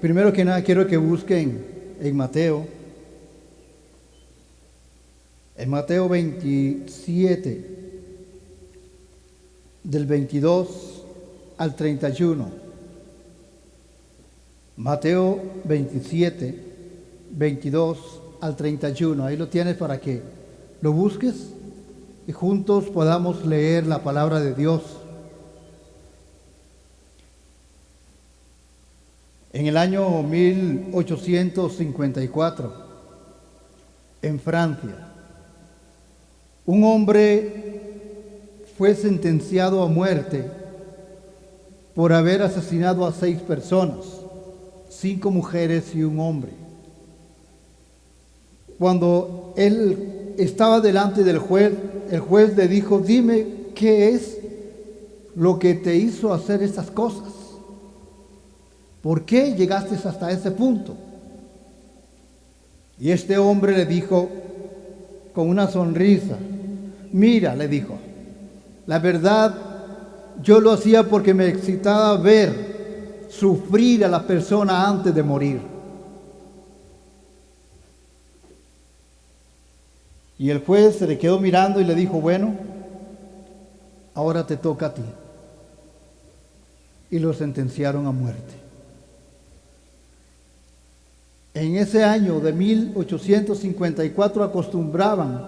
Primero que nada quiero que busquen en Mateo 27, del 22 al 31. Mateo 27, 22 al 31. Ahí lo tienes para que lo busques y juntos podamos leer la palabra de Dios. En el año 1854, en Francia, un hombre fue sentenciado a muerte por haber asesinado a 6 personas, 5 mujeres y un hombre. Cuando él estaba delante del juez, el juez le dijo: dime qué es lo que te hizo hacer estas cosas. ¿Por qué llegaste hasta ese punto? Y este hombre le dijo con una sonrisa: mira, le dijo, la verdad, yo lo hacía porque me excitaba ver sufrir a la persona antes de morir. Y el juez se le quedó mirando y le dijo: bueno, ahora te toca a ti. Y lo sentenciaron a muerte. En ese año de 1854 acostumbraban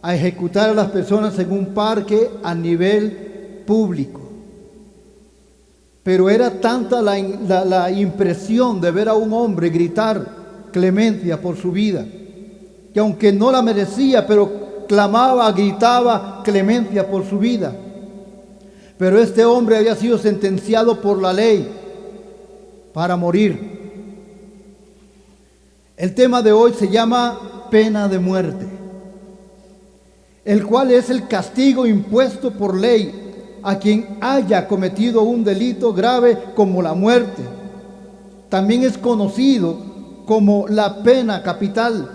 a ejecutar a las personas en un parque a nivel público. Pero era tanta la impresión de ver a un hombre gritar clemencia por su vida, que aunque no la merecía, pero clamaba, gritaba clemencia por su vida. Pero este hombre había sido sentenciado por la ley para morir. El tema de hoy se llama pena de muerte, el cual es el castigo impuesto por ley a quien haya cometido un delito grave como la muerte. También es conocido como la pena capital.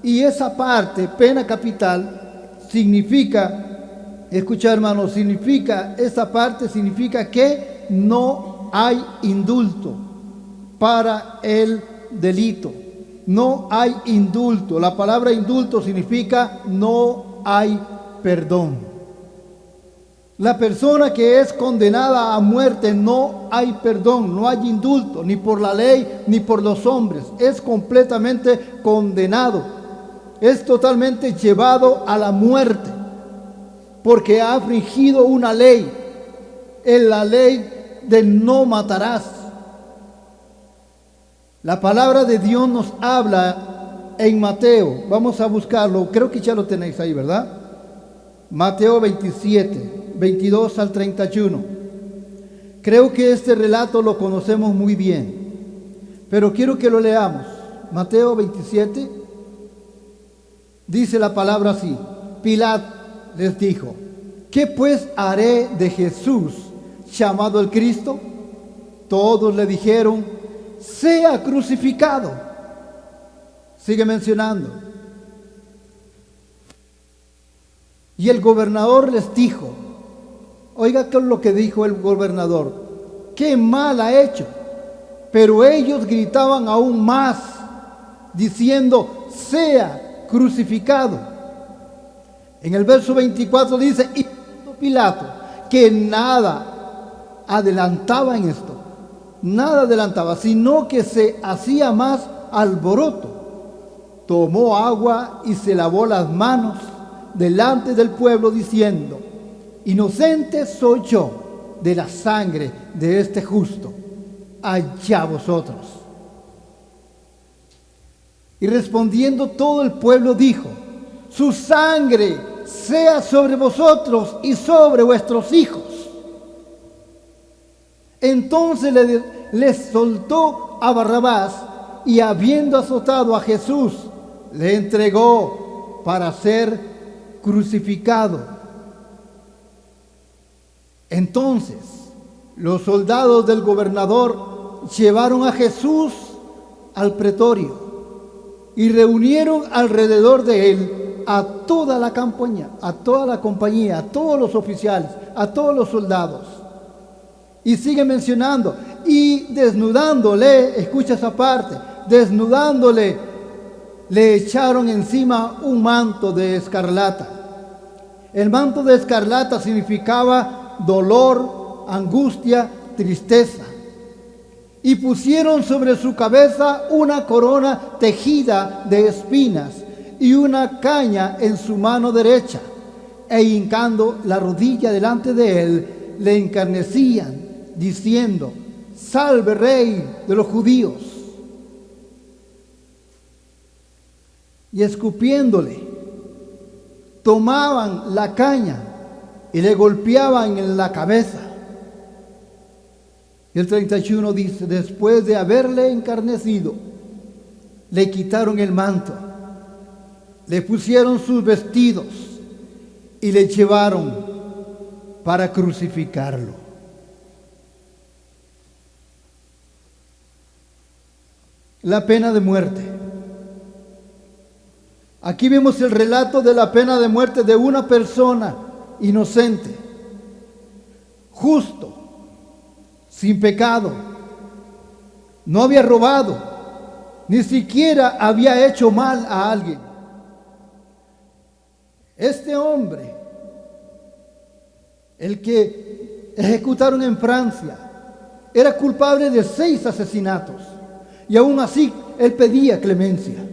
Y esa parte, pena capital, significa, escucha hermano, esa parte significa que no hay indulto para el delito. No hay indulto. La palabra indulto significa no hay perdón. La persona que es condenada a muerte, no hay perdón, no hay indulto, ni por la ley ni por los hombres. Es completamente condenado. Es totalmente llevado a la muerte porque ha infringido una ley, en la ley de no matarás. La palabra de Dios nos habla en Mateo. Vamos a buscarlo. Creo que ya lo tenéis ahí, ¿verdad? Mateo 27, 22 al 31. Creo que este relato lo conocemos muy bien, pero quiero que lo leamos. Mateo 27, dice la palabra así: Pilato les dijo: ¿qué pues haré de Jesús, llamado el Cristo? Todos le dijeron: sea crucificado. Sigue mencionando. Y el gobernador les dijo, oiga qué es lo que dijo el gobernador: qué mal ha hecho. Pero ellos gritaban aún más, diciendo: sea crucificado. En el verso 24 dice: y Pilato, que nada adelantaba en esto, nada adelantaba, sino que se hacía más alboroto, tomó agua y se lavó las manos delante del pueblo, diciendo: inocente soy yo de la sangre de este justo, allá vosotros. Y respondiendo todo el pueblo dijo: su sangre sea sobre vosotros y sobre vuestros hijos. Entonces les soltó a Barrabás, y habiendo azotado a Jesús, le entregó para ser crucificado. Entonces los soldados del gobernador llevaron a Jesús al pretorio y reunieron alrededor de él a toda la compañía, a todos los oficiales, a todos los soldados. Y sigue mencionando, y desnudándole, escucha esa parte, desnudándole, le echaron encima un manto de escarlata. El manto de escarlata significaba dolor, angustia, tristeza. Y pusieron sobre su cabeza una corona tejida de espinas y una caña en su mano derecha. E hincando la rodilla delante de él, le encarnecían, diciendo: Salve, Rey de los judíos. Y escupiéndole, tomaban la caña y le golpeaban en la cabeza. Y el 31 dice: después de haberle encarnecido, le quitaron el manto, le pusieron sus vestidos y le llevaron para crucificarlo. La pena de muerte. Aquí vemos el relato de la pena de muerte de una persona inocente, justo, sin pecado. No había robado, ni siquiera había hecho mal a alguien. Este hombre, el que ejecutaron en Francia, era culpable de 6 asesinatos. Y aún así, él pedía clemencia.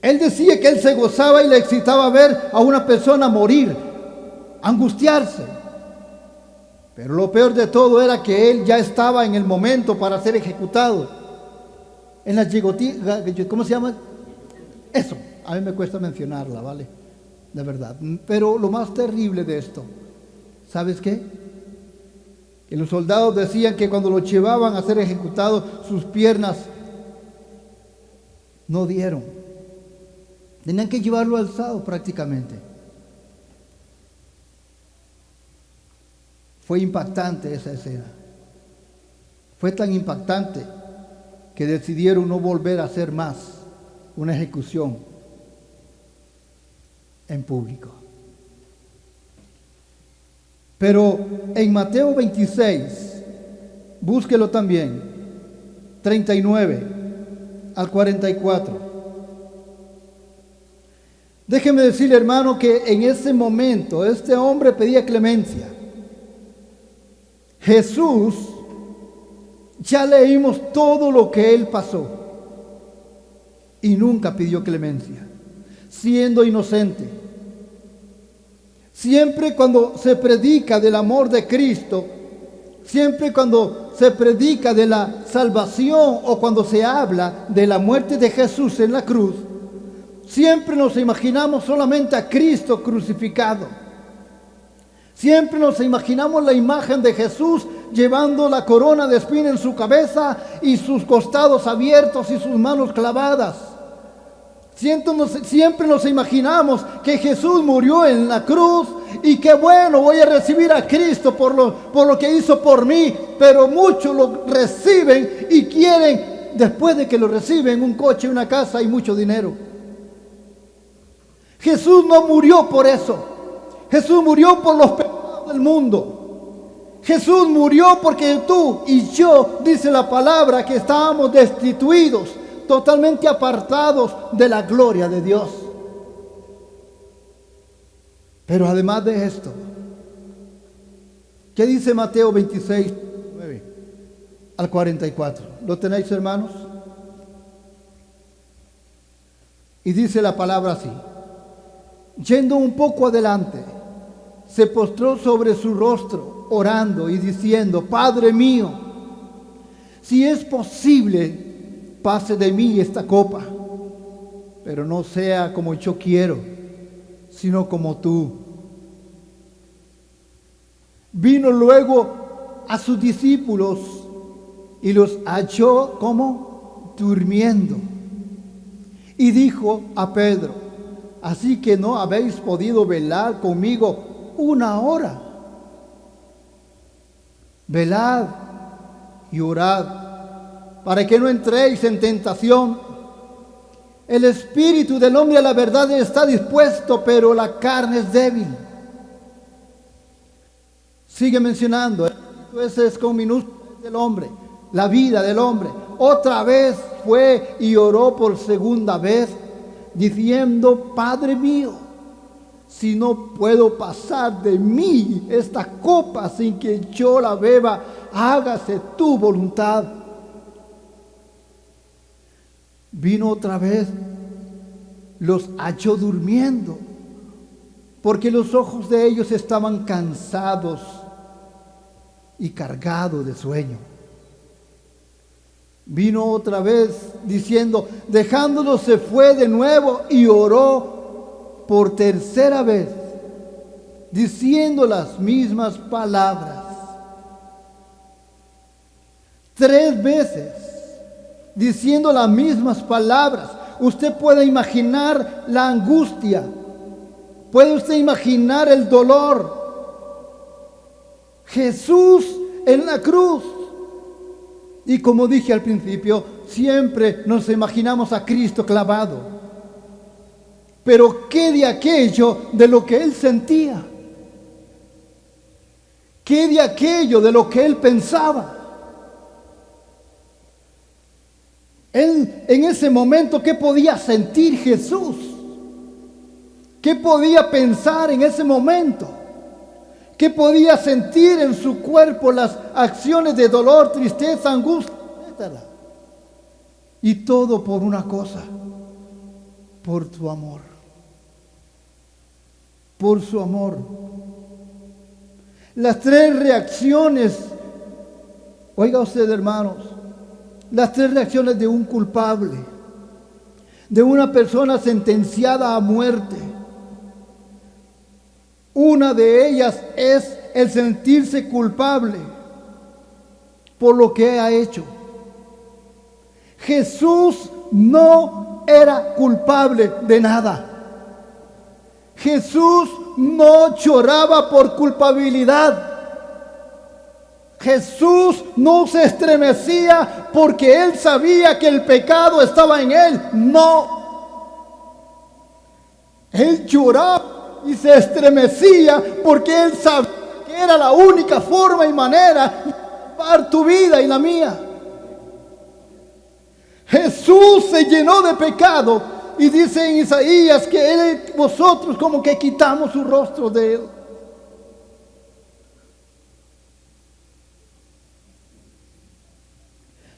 Él decía que él se gozaba y le excitaba ver a una persona morir, angustiarse. Pero lo peor de todo era que él ya estaba en el momento para ser ejecutado. En la gigotina, ¿cómo se llama? Eso, a mí me cuesta mencionarla, ¿vale? De verdad. Pero lo más terrible de esto, ¿sabes qué? Que los soldados decían que cuando lo llevaban a ser ejecutado, sus piernas no dieron. Tenían que llevarlo alzado prácticamente. Fue impactante esa escena. Fue tan impactante que decidieron no volver a hacer más una ejecución en público. Pero en Mateo 26, búsquelo también, 39 al 44. Déjeme decirle, hermano, que en ese momento este hombre pedía clemencia. Jesús, ya leímos todo lo que él pasó y nunca pidió clemencia, siendo inocente. Siempre cuando se predica del amor de Cristo, siempre cuando se predica de la salvación o cuando se habla de la muerte de Jesús en la cruz, siempre nos imaginamos solamente a Cristo crucificado. Siempre nos imaginamos la imagen de Jesús llevando la corona de espina en su cabeza y sus costados abiertos y sus manos clavadas. Siempre nos imaginamos que Jesús murió en la cruz y que bueno, voy a recibir a Cristo por lo que hizo por mí. Pero muchos lo reciben y quieren, después de que lo reciben, un coche, una casa y mucho dinero. Jesús no murió por eso. Jesús murió por los pecados del mundo. Jesús murió porque tú y yo, dice la palabra, que estábamos destituidos, totalmente apartados de la gloria de Dios. Pero además de esto, ¿qué dice Mateo 26, 9 al 44? ¿Lo tenéis, hermanos? Y dice la palabra así: yendo un poco adelante, se postró sobre su rostro, orando y diciendo: Padre mío, si es posible, pase de mí esta copa, pero no sea como yo quiero, sino como tú. Vino luego a sus discípulos y los halló como durmiendo. Y dijo a Pedro: así que no habéis podido velar conmigo una hora. Velad y orad, para que no entréis en tentación. El espíritu del hombre a la verdad está dispuesto, pero la carne es débil. Sigue mencionando, ese es con minúsculas del hombre, la vida del hombre. Otra vez fue y oró por segunda vez, diciendo: Padre mío, si no puedo pasar de mí esta copa sin que yo la beba, hágase tu voluntad. Vino otra vez, los halló durmiendo, porque los ojos de ellos estaban cansados y cargados de sueño. Vino otra vez diciendo, dejándolos se fue de nuevo y oró por tercera vez, diciendo las mismas palabras. 3 veces diciendo las mismas palabras. Usted puede imaginar la angustia, puede usted imaginar el dolor. Jesús en la cruz. Y como dije al principio, siempre nos imaginamos a Cristo clavado. Pero ¿qué de aquello de lo que Él sentía? ¿Qué de aquello de lo que Él pensaba? Él, en ese momento, ¿qué podía sentir Jesús? ¿Qué podía pensar en ese momento? ¿Qué podía sentir en su cuerpo las acciones de dolor, tristeza, angustia, etcétera? Y todo por una cosa, por tu amor. Por su amor. Las 3 reacciones, oiga usted, hermanos, las 3 reacciones de un culpable, de una persona sentenciada a muerte. Una de ellas es el sentirse culpable por lo que ha hecho. Jesús no era culpable de nada. Jesús no lloraba por culpabilidad. Jesús no se estremecía porque Él sabía que el pecado estaba en Él. No. Él lloraba y se estremecía porque Él sabía que era la única forma y manera de salvar tu vida y la mía. Jesús se llenó de pecado y dice en Isaías que nosotros como que quitamos su rostro de Él.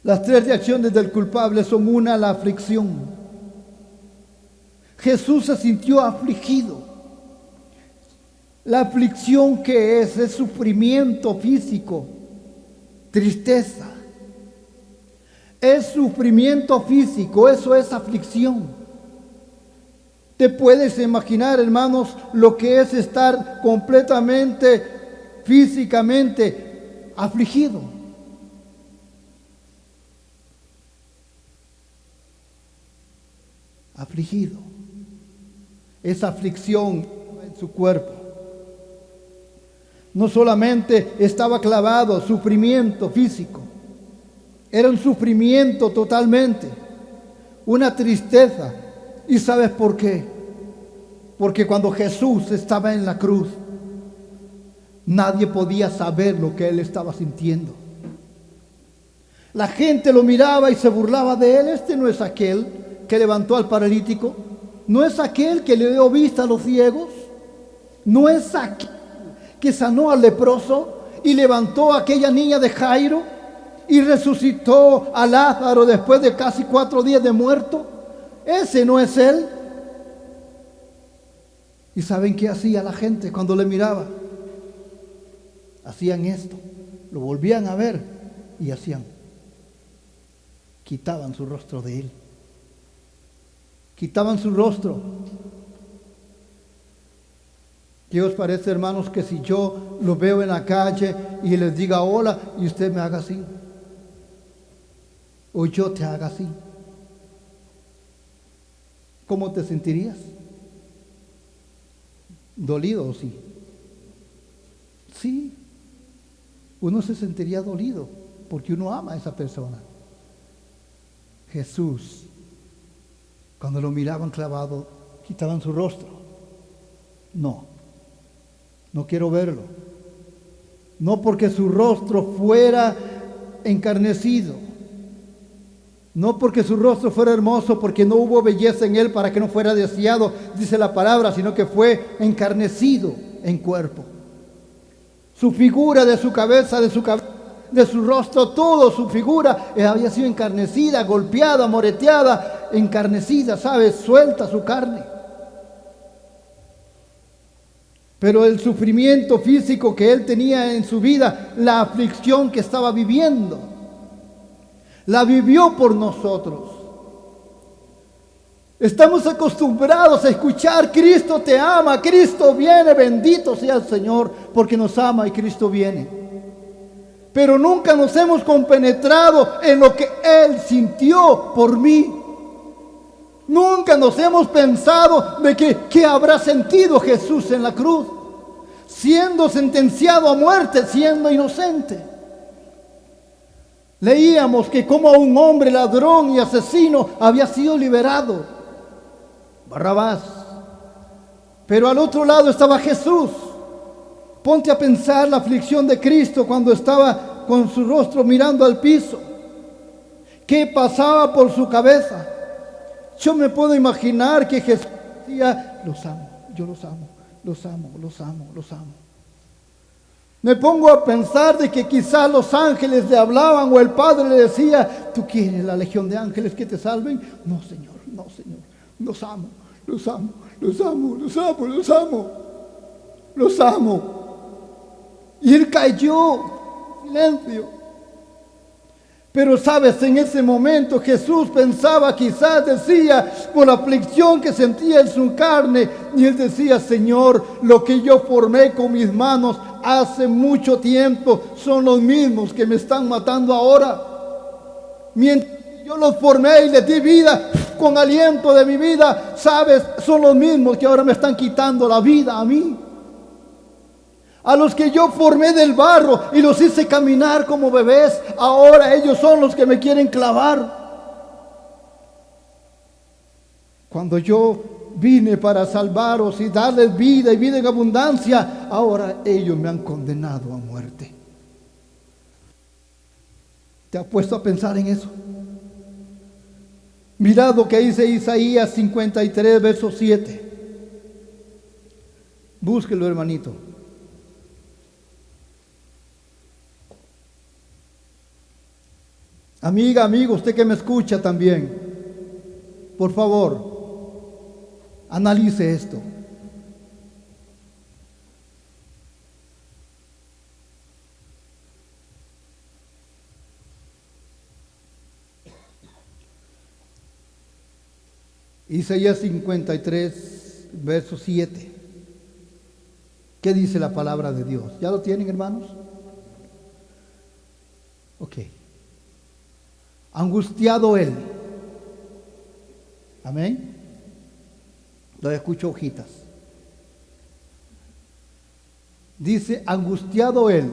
Las 3 reacciones del culpable son: una, la aflicción. Jesús se sintió afligido. La aflicción, que es sufrimiento físico, tristeza. Es sufrimiento físico, eso es aflicción. ¿Te puedes imaginar, hermanos, lo que es estar completamente, físicamente afligido? Afligido. Esa aflicción en su cuerpo. No solamente estaba clavado, sufrimiento físico, era un sufrimiento totalmente, una tristeza. ¿Y sabes por qué? Porque cuando Jesús estaba en la cruz, nadie podía saber lo que Él estaba sintiendo. La gente lo miraba y se burlaba de Él. Este no es aquel que levantó al paralítico, no es aquel que le dio vista a los ciegos, no es aquel que sanó al leproso y levantó a aquella niña de Jairo y resucitó a Lázaro después de casi 4 días de muerto. Ese no es Él. ¿Y saben qué hacía la gente cuando le miraba? Hacían esto, lo volvían a ver y quitaban su rostro de Él. Quitaban su rostro. ¿Qué os parece, hermanos, que si yo lo veo en la calle y les diga hola y usted me haga así? O yo te haga así. ¿Cómo te sentirías? ¿Dolido o sí? Sí. Uno se sentiría dolido porque uno ama a esa persona. Jesús, cuando lo miraban clavado, quitaban su rostro. No quiero verlo. no porque su rostro fuera encarnecido, no porque su rostro fuera hermoso, porque no hubo belleza en él para que no fuera deseado, dice la palabra, sino que fue encarnecido en cuerpo. Su figura, de su cabeza, de su rostro, todo su figura había sido encarnecida, golpeada, moreteada, encarnecida, ¿sabes? Suelta su carne. Pero el sufrimiento físico que él tenía en su vida, la aflicción que estaba viviendo, la vivió por nosotros. Estamos acostumbrados a escuchar: Cristo te ama, Cristo viene, bendito sea el Señor, porque nos ama y Cristo viene. Pero nunca nos hemos compenetrado en lo que Él sintió por mí. Nunca nos hemos pensado de qué habrá sentido Jesús en la cruz, siendo sentenciado a muerte, siendo inocente. Leíamos que como un hombre ladrón y asesino había sido liberado, Barrabás. Pero al otro lado estaba Jesús. Ponte a pensar la aflicción de Cristo cuando estaba con su rostro mirando al piso. ¿Qué pasaba por su cabeza? Yo me puedo imaginar que Jesús decía: los amo, yo los amo, los amo, los amo, los amo. Me pongo a pensar de que quizás los ángeles le hablaban o el Padre le decía: ¿tú quieres la legión de ángeles que te salven? No, Señor, no, Señor, los amo, los amo, los amo, los amo, los amo, los amo. Y él cayó en silencio. Pero sabes, en ese momento Jesús pensaba, quizás decía, por la aflicción que sentía en su carne, y él decía: Señor, lo que yo formé con mis manos hace mucho tiempo son los mismos que me están matando ahora. Mientras yo los formé y les di vida con aliento de mi vida, sabes, son los mismos que ahora me están quitando la vida a mí. A los que yo formé del barro y los hice caminar como bebés, ahora ellos son los que me quieren clavar. Cuando yo vine para salvaros y darles vida y vida en abundancia, ahora ellos me han condenado a muerte. ¿Te has puesto a pensar en eso? Mirad lo que dice Isaías 53, verso 7. Búsquelo, hermanito. Amiga, amigo, usted que me escucha también, por favor, analice esto. Isaías 53, verso 7. ¿Qué dice la palabra de Dios? ¿Ya lo tienen, hermanos? Ok. Angustiado él. Amén. Lo escucho hojitas. Dice: angustiado él.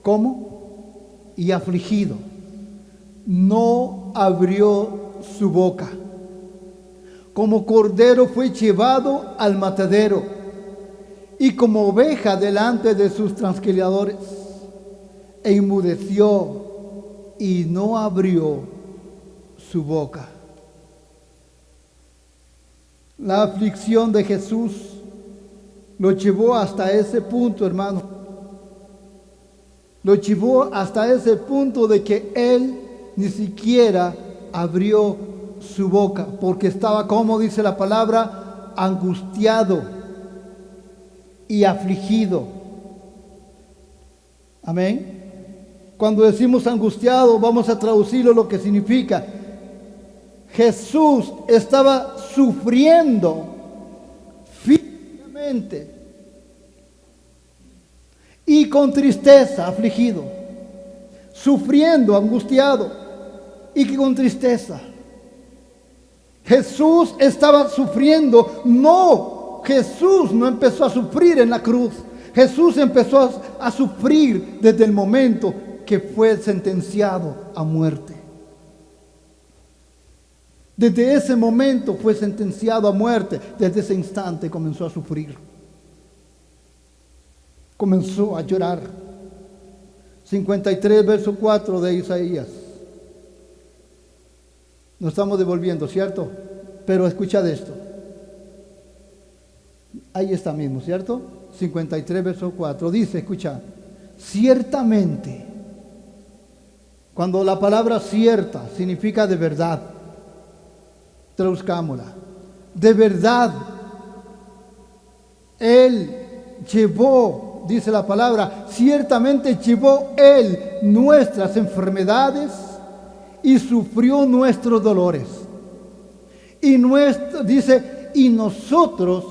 ¿Cómo? Y afligido. No abrió su boca. Como cordero fue llevado al matadero, y como oveja delante de sus trasquiladores, e inmudeció y no abrió su boca. La aflicción de Jesús lo llevó hasta ese punto, hermano. Lo llevó hasta ese punto de que él ni siquiera abrió su boca, porque estaba, como dice la palabra, angustiado y afligido. Amén. Cuando decimos angustiado, vamos a traducirlo lo que significa. Jesús estaba sufriendo físicamente y con tristeza, afligido, sufriendo, angustiado y con tristeza. Jesús estaba sufriendo. No, Jesús no empezó a sufrir en la cruz. Jesús empezó a sufrir desde el momento que fue sentenciado a muerte. Desde ese momento fue sentenciado a muerte. Desde ese instante comenzó a sufrir. comenzó a llorar. 53, verso 4 de Isaías. Nos estamos devolviendo, ¿cierto? Pero escuchad esto. Ahí está mismo, ¿cierto? 53, verso 4. Dice, escucha, ciertamente. Cuando la palabra cierta significa de verdad, traduzcámosla. De verdad, Él llevó, dice la palabra, ciertamente llevó Él nuestras enfermedades y sufrió nuestros dolores. Y dice, y nosotros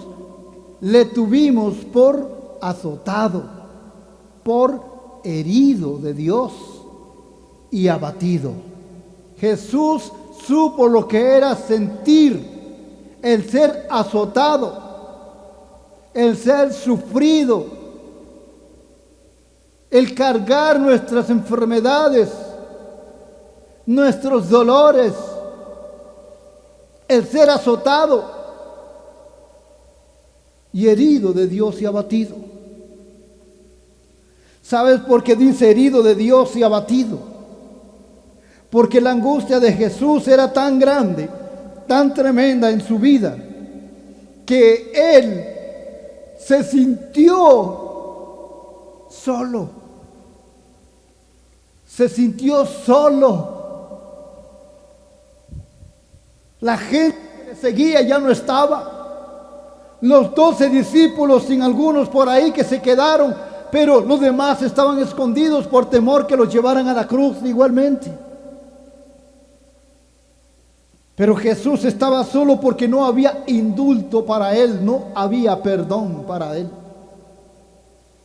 le tuvimos por azotado, por herido de Dios y abatido. Jesús supo lo que era sentir el ser azotado, el ser sufrido, el cargar nuestras enfermedades, nuestros dolores, el ser azotado y herido de Dios y abatido. ¿Sabes por qué dice herido de Dios y abatido? Porque la angustia de Jesús era tan grande, tan tremenda en su vida, que Él se sintió solo. Se sintió solo. La gente que le seguía ya no estaba. Los 12 discípulos, sin algunos por ahí que se quedaron, pero los demás estaban escondidos por temor que los llevaran a la cruz igualmente. Pero Jesús estaba solo porque no había indulto para él, no había perdón para él.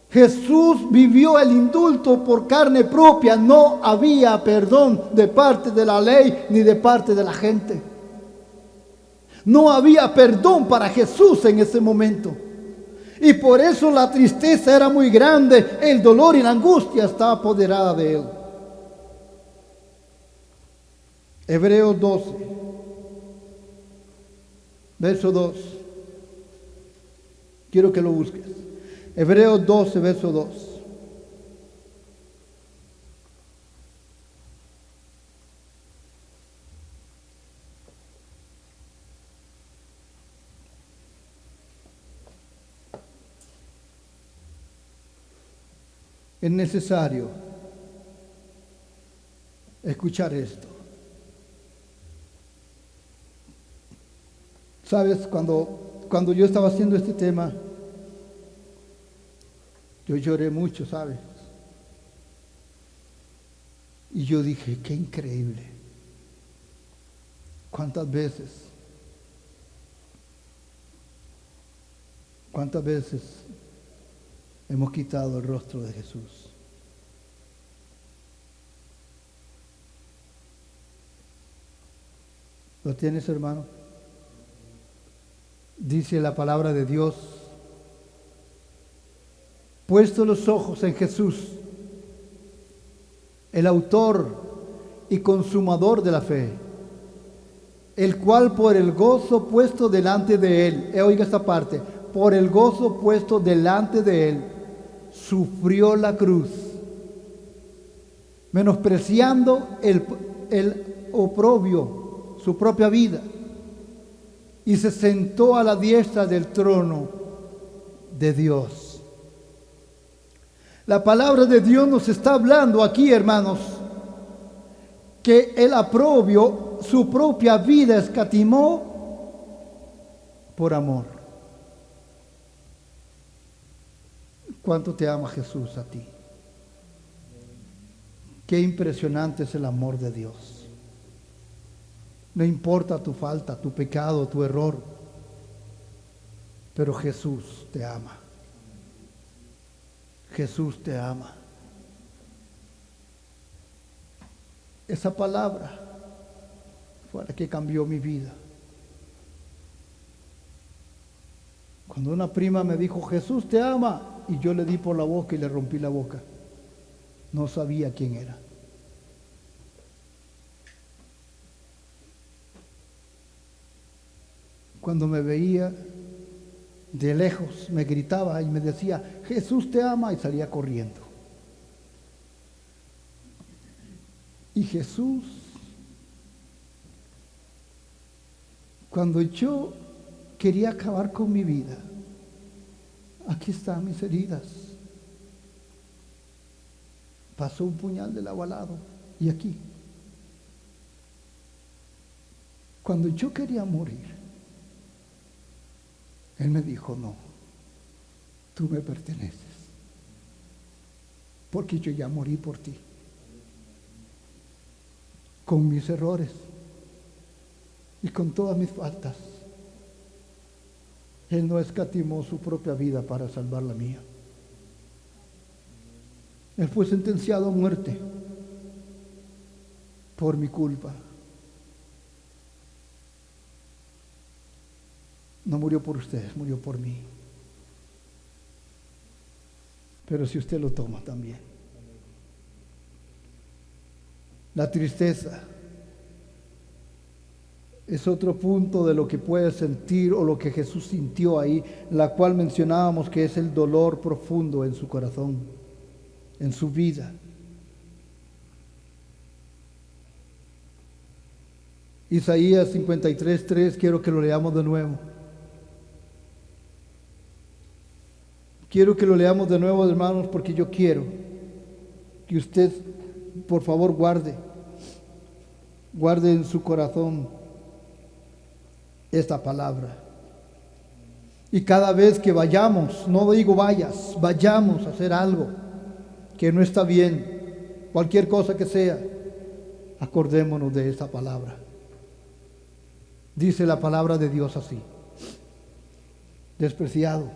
Jesús vivió el indulto por carne propia, no había perdón de parte de la ley ni de parte de la gente. No había perdón para Jesús en ese momento. Y por eso la tristeza era muy grande, el dolor y la angustia estaba apoderada de él. Hebreos 12. Verso 2. Quiero que lo busques. Hebreos 12, verso 2. Es necesario escuchar esto. Sabes, cuando yo estaba haciendo este tema, yo lloré mucho, ¿sabes? Y yo dije, qué increíble. ¿Cuántas veces hemos quitado el rostro de Jesús? ¿Lo tienes, hermano? Dice la palabra de Dios, puesto los ojos en Jesús, el autor y consumador de la fe, el cual por el gozo puesto delante de él, oiga esta parte, por el gozo puesto delante de él, sufrió la cruz, menospreciando el oprobio, su propia vida, y se sentó a la diestra del trono de Dios. La palabra de Dios nos está hablando aquí, hermanos, que el oprobio, su propia vida escatimó por amor. ¿Cuánto te ama Jesús a ti? Qué impresionante es el amor de Dios. No importa tu falta, tu pecado, tu error, pero Jesús te ama. Jesús te ama. Esa palabra fue la que cambió mi vida. Cuando una prima me dijo, Jesús te ama, y yo le di por la boca y le rompí la boca. No sabía quién era. Cuando me veía, de lejos me gritaba y me decía, Jesús te ama, y salía corriendo. Y Jesús, cuando yo quería acabar con mi vida, aquí están mis heridas. Pasó un puñal de lado a lado y aquí. Cuando yo quería morir, Él me dijo, no, tú me perteneces, porque yo ya morí por ti, con mis errores y con todas mis faltas. Él no escatimó su propia vida para salvar la mía. Él fue sentenciado a muerte por mi culpa. No murió por ustedes, murió por mí. Pero si usted lo toma también. La tristeza es otro punto de lo que puede sentir o lo que Jesús sintió ahí, la cual mencionábamos que es el dolor profundo en su corazón, en su vida. Isaías 53:3, quiero que lo leamos de nuevo. Quiero que lo leamos de nuevo, hermanos, porque yo quiero que usted, por favor, guarde en su corazón esta palabra. Y cada vez que vayamos, no digo vayamos a hacer algo que no está bien, cualquier cosa que sea, acordémonos de esta palabra. Dice la palabra de Dios así: despreciado,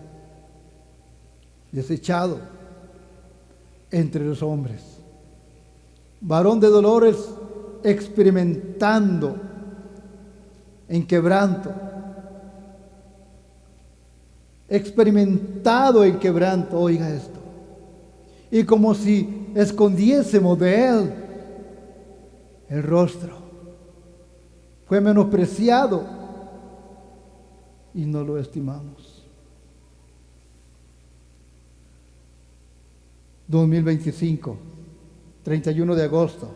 desechado entre los hombres, varón de dolores, experimentando en quebranto, experimentado en quebranto, oiga esto, y como si escondiésemos de él el rostro. Fue menospreciado y no lo estimamos. 2025, 31 de agosto,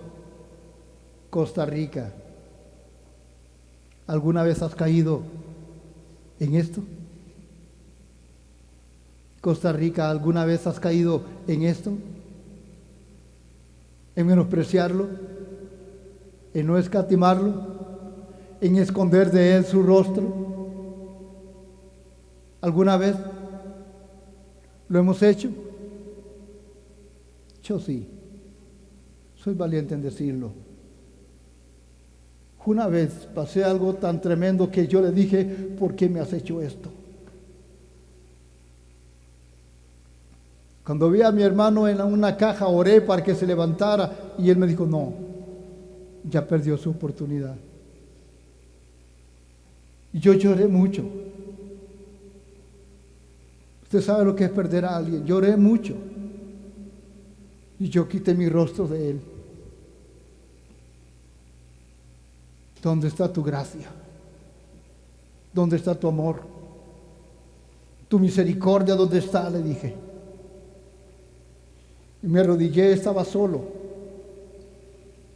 Costa Rica. ¿Alguna vez has caído en esto? Costa Rica, ¿alguna vez has caído en esto? ¿En menospreciarlo? ¿En no escatimarlo? ¿En esconder de él su rostro? ¿Alguna vez lo hemos hecho? Yo sí, soy valiente en decirlo. Una vez pasé algo tan tremendo que yo le dije, ¿por qué me has hecho esto? Cuando vi a mi hermano en una caja, oré para que se levantara y él me dijo, no, ya perdió su oportunidad. Y yo lloré mucho. Usted sabe lo que es perder a alguien. Lloré mucho. Y yo quité mi rostro de él. ¿Dónde está tu gracia? ¿Dónde está tu amor? ¿Tu misericordia dónde está?, le dije. Y me arrodillé, estaba solo.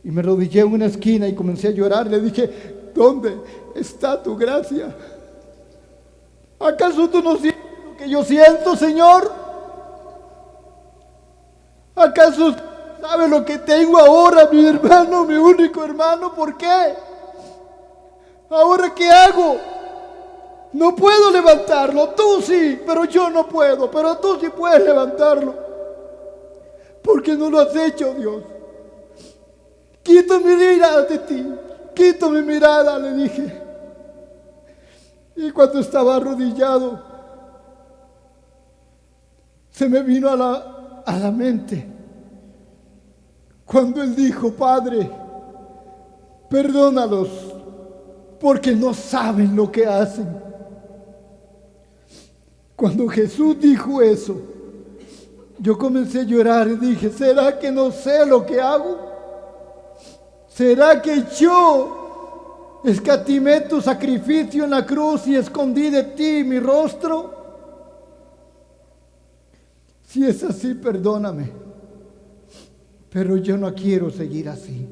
Y me arrodillé en una esquina y comencé a llorar. Le dije, ¿dónde está tu gracia? ¿Acaso tú no sientes lo que yo siento, Señor? ¿Acaso sabes lo que tengo ahora, mi hermano, mi único hermano? ¿Por qué? ¿Ahora qué hago? No puedo levantarlo. Tú sí, pero yo no puedo. Pero tú sí puedes levantarlo. ¿Por qué no lo has hecho, Dios? Quito mi mirada de ti. Quito mi mirada, le dije. Y cuando estaba arrodillado, se me vino a la mente cuando él dijo, Padre, perdónalos, porque no saben lo que hacen. Cuando Jesús dijo eso, yo comencé a llorar y dije, ¿será que no sé lo que hago? ¿Será que yo escatimé tu sacrificio en la cruz y escondí de ti mi rostro? Si es así, perdóname, pero yo no quiero seguir así.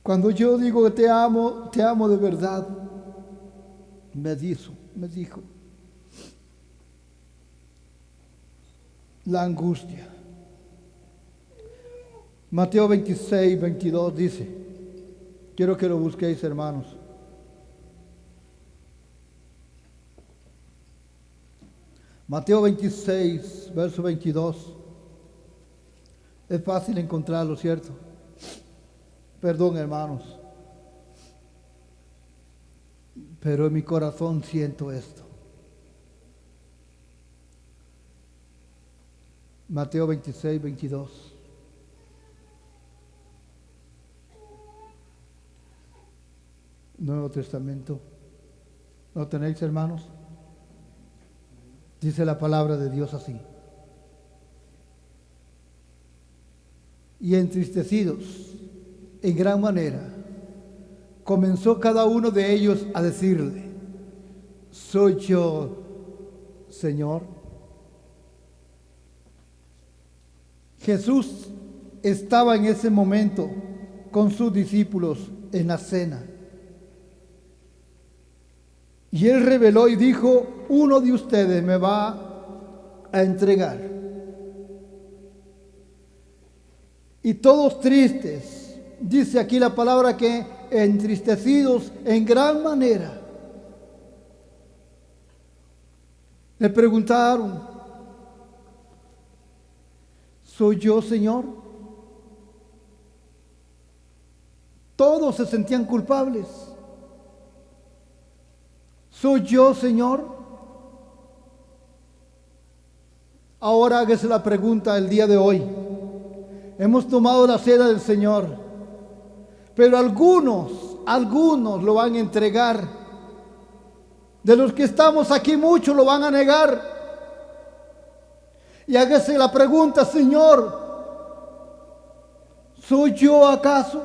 Cuando yo digo que te amo de verdad, me dijo, la angustia. Mateo 26, 22 dice, quiero que lo busquéis, hermanos. Mateo 26, verso 22. Es fácil encontrarlo, ¿cierto? Perdón, hermanos, pero en mi corazón siento esto. Mateo 26, 22. Nuevo Testamento. ¿Lo tenéis, hermanos? Dice la palabra de Dios así. Y entristecidos en gran manera, comenzó cada uno de ellos a decirle, ¿soy yo, Señor? Jesús estaba en ese momento con sus discípulos en la cena. Y él reveló y dijo, uno de ustedes me va a entregar. Y todos tristes, dice aquí la palabra que entristecidos en gran manera, le preguntaron, ¿soy yo, Señor? Todos se sentían culpables. ¿Soy yo, Señor? Ahora hágase la pregunta el día de hoy. Hemos tomado la cena del Señor, pero algunos lo van a entregar. De los que estamos aquí, muchos lo van a negar. Y hágase la pregunta, Señor, ¿soy yo acaso?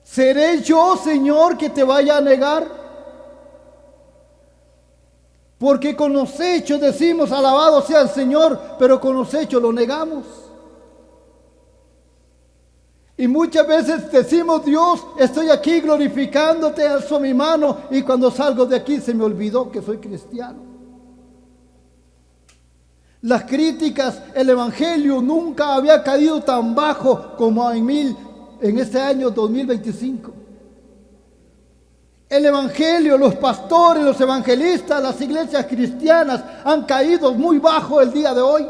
¿Seré yo, Señor, que te vaya a negar? Porque con los hechos decimos, alabado sea el Señor, pero con los hechos lo negamos. Y muchas veces decimos, Dios, estoy aquí glorificándote, alzo mi mano, y cuando salgo de aquí se me olvidó que soy cristiano. Las críticas, el evangelio nunca había caído tan bajo como en este año 2025. El evangelio, los pastores, los evangelistas, las iglesias cristianas han caído muy bajo el día de hoy.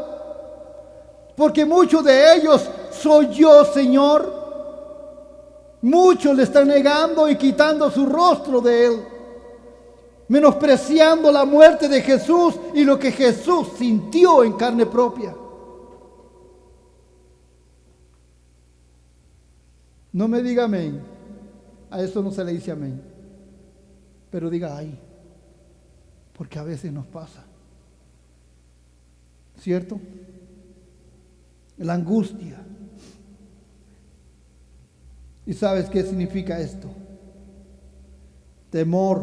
Porque muchos de ellos, ¿soy yo, Señor? Muchos le están negando y quitando su rostro de Él, menospreciando la muerte de Jesús y lo que Jesús sintió en carne propia. No me diga amén, a eso no se le dice amén, pero diga ay, porque a veces nos pasa, ¿cierto? La angustia. ¿Y sabes qué significa esto? Temor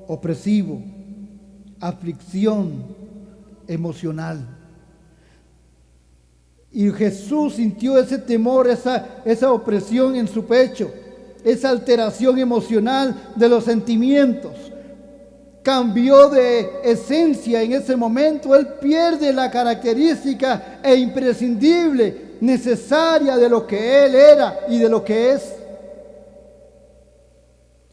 opresivo, aflicción emocional. Y Jesús sintió ese temor, esa opresión en su pecho, esa alteración emocional de los sentimientos. Cambió de esencia en ese momento. Él pierde la característica e imprescindible, necesaria de lo que Él era y de lo que es.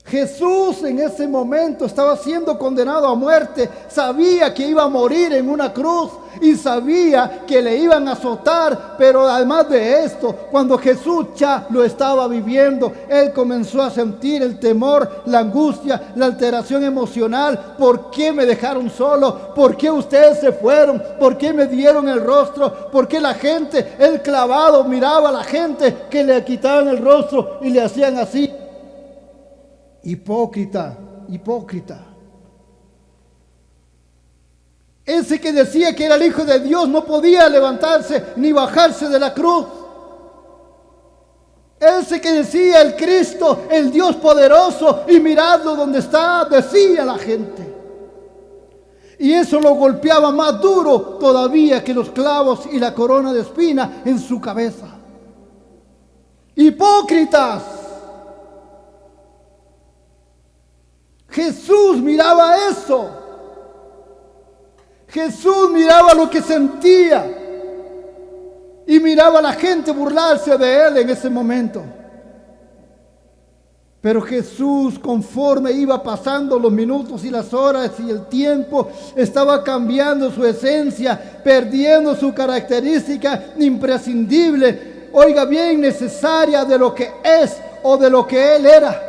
Jesús en ese momento estaba siendo condenado a muerte. Sabía que iba a morir en una cruz y sabía que le iban a azotar. Pero además de esto, cuando Jesús ya lo estaba viviendo, Él comenzó a sentir el temor, la angustia, la alteración emocional. ¿Por qué me dejaron solo? ¿Por qué ustedes se fueron? ¿Por qué me dieron el rostro? ¿Por qué la gente, el clavado, miraba a la gente que le quitaban el rostro y le hacían así? Hipócrita, hipócrita. Ese que decía que era el Hijo de Dios no podía levantarse ni bajarse de la cruz. Ese que decía el Cristo, el Dios poderoso, y miradlo donde está, decía la gente. Y eso lo golpeaba más duro todavía que los clavos y la corona de espina en su cabeza. ¡Hipócritas! Jesús miraba eso. Jesús miraba lo que sentía. Y miraba a la gente burlarse de él en ese momento. Pero Jesús, conforme iba pasando los minutos y las horas y el tiempo, estaba cambiando su esencia, perdiendo su característica imprescindible, oiga bien, necesaria de lo que es o de lo que Él era.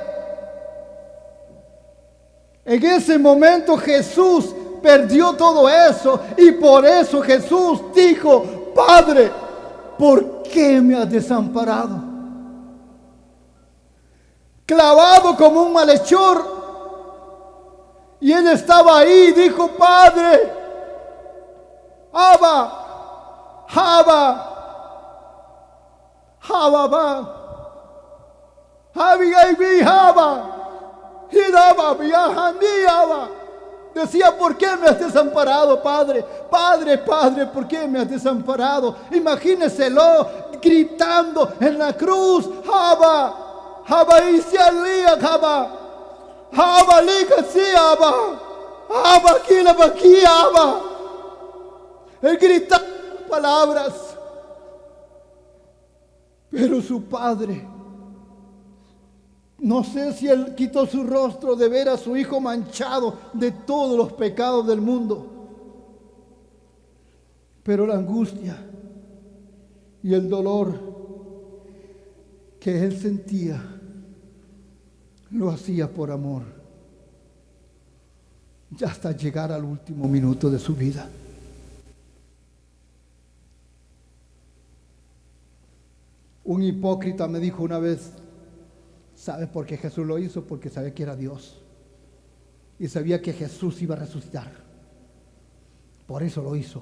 En ese momento Jesús perdió todo eso y por eso Jesús dijo: Padre, ¿por qué me has desamparado? Clavado como un malhechor, y él estaba ahí, dijo: Padre, Abba, Abba, Abba, Abba. Decía: ¿por qué me has desamparado, Padre? Padre, Padre, ¿por qué me has desamparado? Imagíneselo gritando en la cruz: Abba, Abba, él gritaba palabras, pero su padre, no sé si él quitó su rostro de ver a su hijo manchado de todos los pecados del mundo, pero la angustia y el dolor que él sentía lo hacía por amor, ya hasta llegar al último minuto de su vida. Un hipócrita me dijo una vez: ¿sabe por qué Jesús lo hizo? Porque sabía que era Dios y sabía que Jesús iba a resucitar, por eso lo hizo.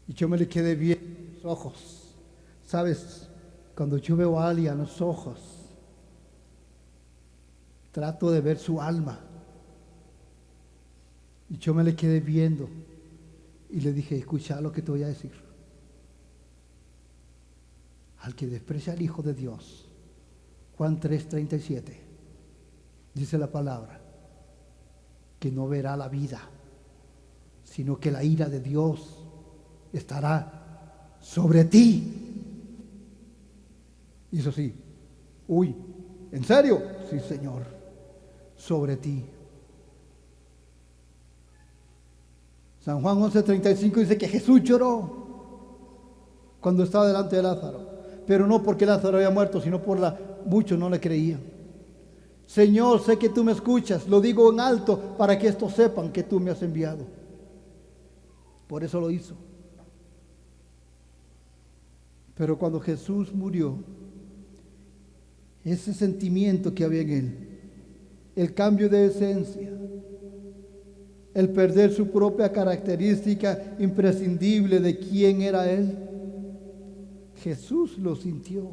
Y yo me le quedé bien en los ojos. ¿Sabes? Cuando yo veo a alguien a los ojos, trato de ver su alma. Y yo me le quedé viendo y le dije: escucha lo que te voy a decir. Al que desprecia al Hijo de Dios, Juan 3:37, dice la palabra, que no verá la vida, sino que la ira de Dios estará sobre ti. Hizo así: uy, ¿en serio? Sí, Señor, sobre ti. San Juan 11:35 dice que Jesús lloró cuando estaba delante de Lázaro, pero no porque Lázaro había muerto, sino por muchos no le creían. Señor, sé que tú me escuchas, lo digo en alto para que estos sepan que tú me has enviado. Por eso lo hizo. Pero cuando Jesús murió, ese sentimiento que había en él, el cambio de esencia, el perder su propia característica imprescindible de quién era él, Jesús lo sintió.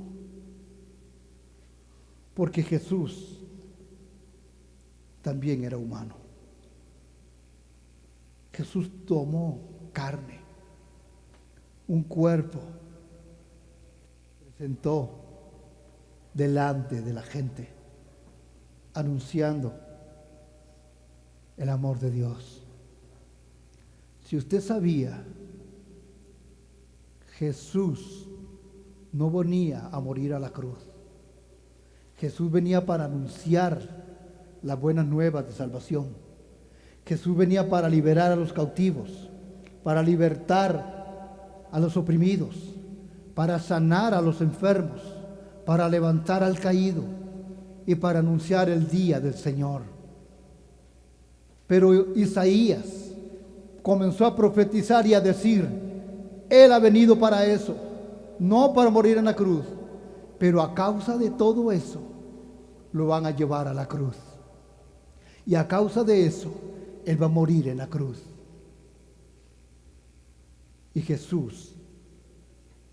Porque Jesús también era humano. Jesús tomó carne, un cuerpo, presentó delante de la gente, anunciando el amor de Dios. Si usted sabía, Jesús no venía a morir a la cruz. Jesús venía para anunciar las buenas nuevas de salvación. Jesús venía para liberar a los cautivos, para libertar a los oprimidos, para sanar a los enfermos, para levantar al caído y para anunciar el día del Señor. Pero Isaías comenzó a profetizar y a decir: Él ha venido para eso, no para morir en la cruz, pero a causa de todo eso lo van a llevar a la cruz. Y a causa de eso, Él va a morir en la cruz. Y Jesús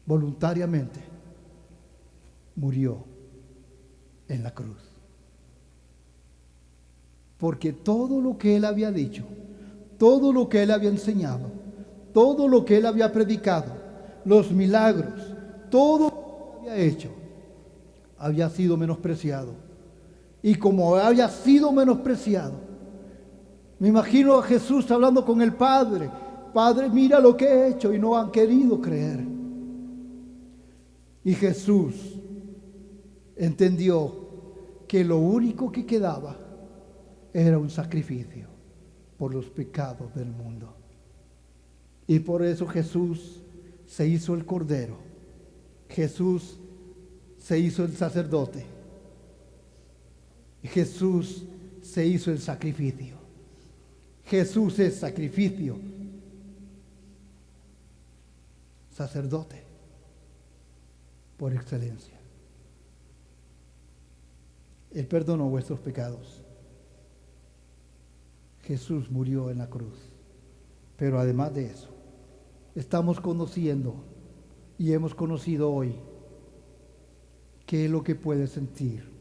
voluntariamente murió en la cruz. porque todo lo que él había dicho, todo lo que él había enseñado, todo lo que él había predicado, los milagros, todo lo que había hecho, había sido menospreciado. Y como había sido menospreciado, me imagino a Jesús hablando con el Padre: Padre, mira lo que he hecho, y no han querido creer. Y Jesús entendió que lo único que quedaba era un sacrificio por los pecados del mundo. Y por eso Jesús se hizo el Cordero. Jesús se hizo el sacerdote. Jesús se hizo el sacrificio. Jesús es sacrificio, sacerdote por excelencia. Él perdonó vuestros pecados. Jesús murió en la cruz. Pero además de eso, estamos conociendo y hemos conocido hoy qué es lo que puede sentir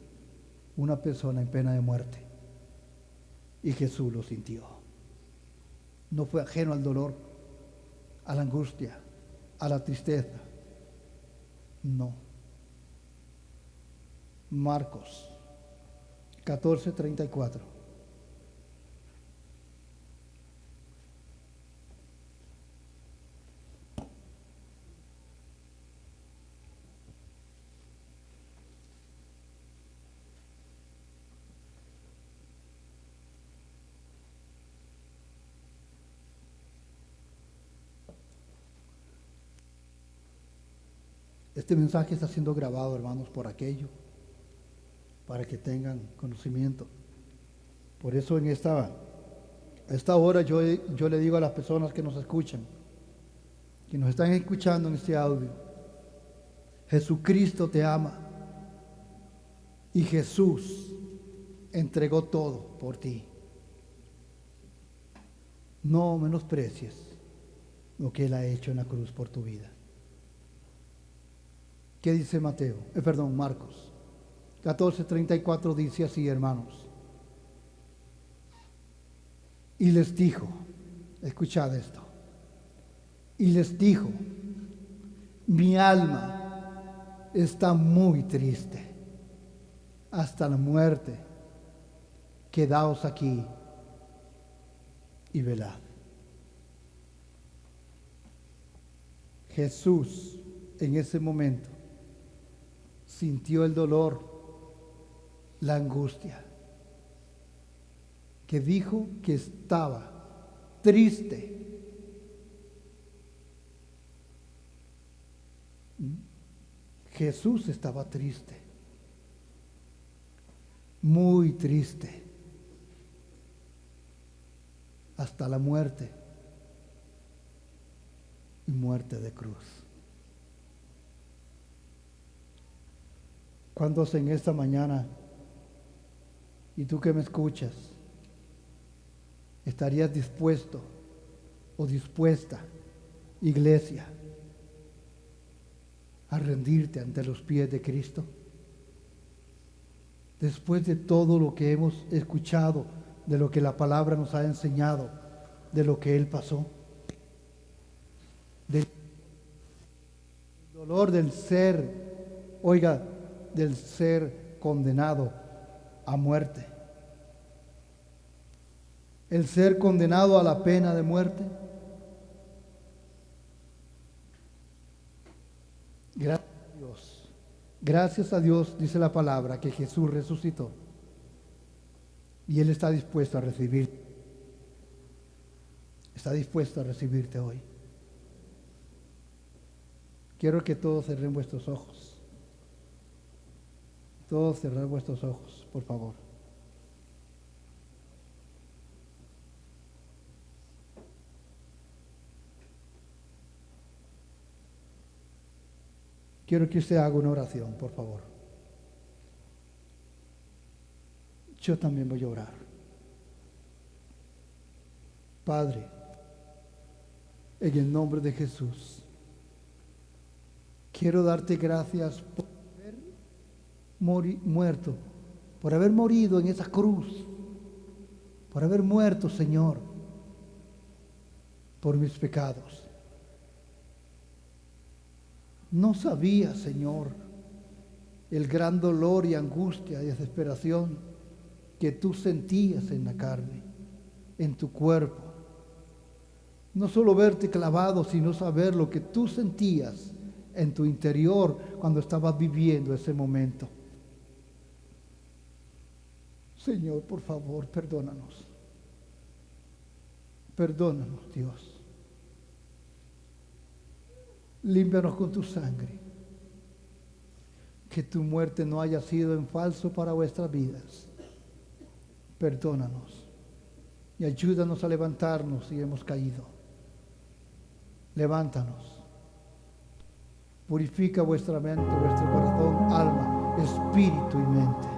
una persona en pena de muerte. Y Jesús lo sintió. No fue ajeno al dolor, a la angustia, a la tristeza. No. Marcos 14:34. Este mensaje está siendo grabado, hermanos, por aquello, para que tengan conocimiento. Por eso en esta hora yo le digo a las personas que nos escuchan, que nos están escuchando en este audio: Jesucristo te ama y Jesús entregó todo por ti. No menosprecies lo que Él ha hecho en la cruz por tu vida. ¿Qué dice Marcos 14:34? Dice así, hermanos: y les dijo, escuchad esto, y les dijo: mi alma está muy triste hasta la muerte, quedaos aquí y velad. Jesús en ese momento sintió el dolor, la angustia, que dijo que estaba triste. Jesús estaba triste, muy triste, hasta la muerte, y muerte de cruz. ¿Cuántos en esta mañana, y tú que me escuchas, estarías dispuesto o dispuesta, iglesia, a rendirte ante los pies de Cristo? Después de todo lo que hemos escuchado, de lo que la palabra nos ha enseñado, de lo que Él pasó, del dolor del ser, del ser condenado a muerte, el ser condenado a la pena de muerte. Gracias a Dios, dice la palabra, que Jesús resucitó y Él está dispuesto a recibirte. Está dispuesto a recibirte hoy. Quiero que todos cerren vuestros ojos. Todos cerrar vuestros ojos, por favor. Quiero que usted haga una oración, por favor. Yo también voy a orar. Padre, en el nombre de Jesús, quiero darte gracias por haber muerto, por haber morido en esa cruz por haber muerto, Señor, por mis pecados. No sabía, Señor, el gran dolor y angustia y desesperación que tú sentías en la carne, en tu cuerpo. No solo verte clavado, sino saber lo que tú sentías en tu interior cuando estabas viviendo ese momento. Señor, por favor, perdónanos. Perdónanos, Dios. Límpianos con tu sangre. Que tu muerte no haya sido en falso para vuestras vidas. Perdónanos y ayúdanos a levantarnos si hemos caído. Levántanos. Purifica vuestra mente, vuestro corazón, alma, espíritu y mente.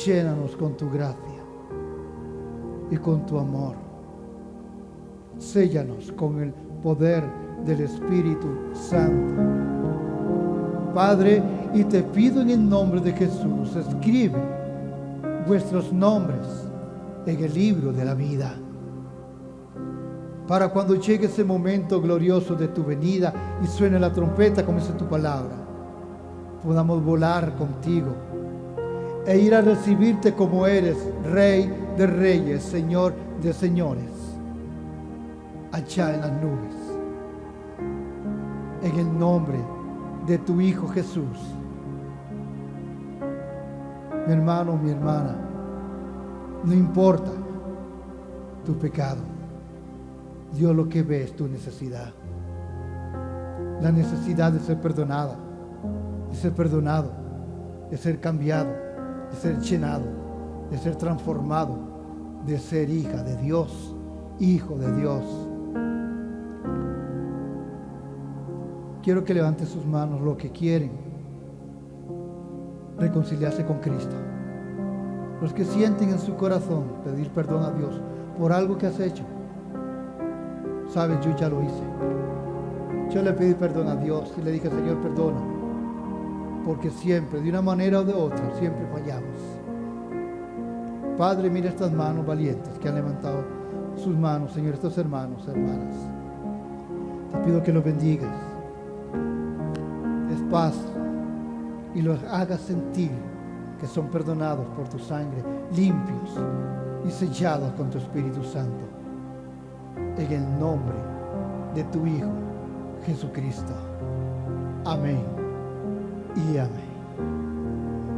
Llénanos con tu gracia y con tu amor. Séllanos con el poder del Espíritu Santo. Padre, y te pido en el nombre de Jesús, escribe vuestros nombres en el libro de la vida, para cuando llegue ese momento glorioso de tu venida y suene la trompeta, como dice tu palabra, podamos volar contigo e ir a recibirte como eres, Rey de reyes, Señor de señores, allá en las nubes, en el nombre de tu Hijo Jesús. Mi hermano, mi hermana, no importa tu pecado, Dios lo que ve es tu necesidad, la necesidad de ser perdonada, de ser perdonado, de ser cambiado, de ser llenado, de ser transformado, de ser hija de Dios, hijo de Dios. Quiero que levante sus manos los que quieren reconciliarse con Cristo. Los que sienten en su corazón pedir perdón a Dios por algo que has hecho. Sabes, yo ya lo hice. Yo le pedí perdón a Dios y le dije, Señor, perdona. Porque siempre, de una manera o de otra, siempre fallamos. Padre, mira estas manos valientes que han levantado sus manos, Señor, estos hermanos, hermanas. Te pido que los bendigas. Des paz y los hagas sentir que son perdonados por tu sangre, limpios y sellados con tu Espíritu Santo. En el nombre de tu Hijo, Jesucristo. Amén y amén.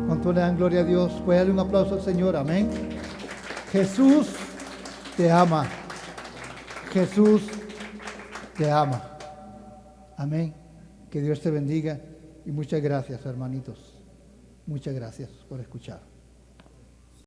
¿Cuánto le dan gloria a Dios? Puede darle un aplauso al Señor. Amén. Jesús te ama. Jesús te ama. Amén. Que Dios te bendiga y muchas gracias, hermanitos. Muchas gracias por escuchar.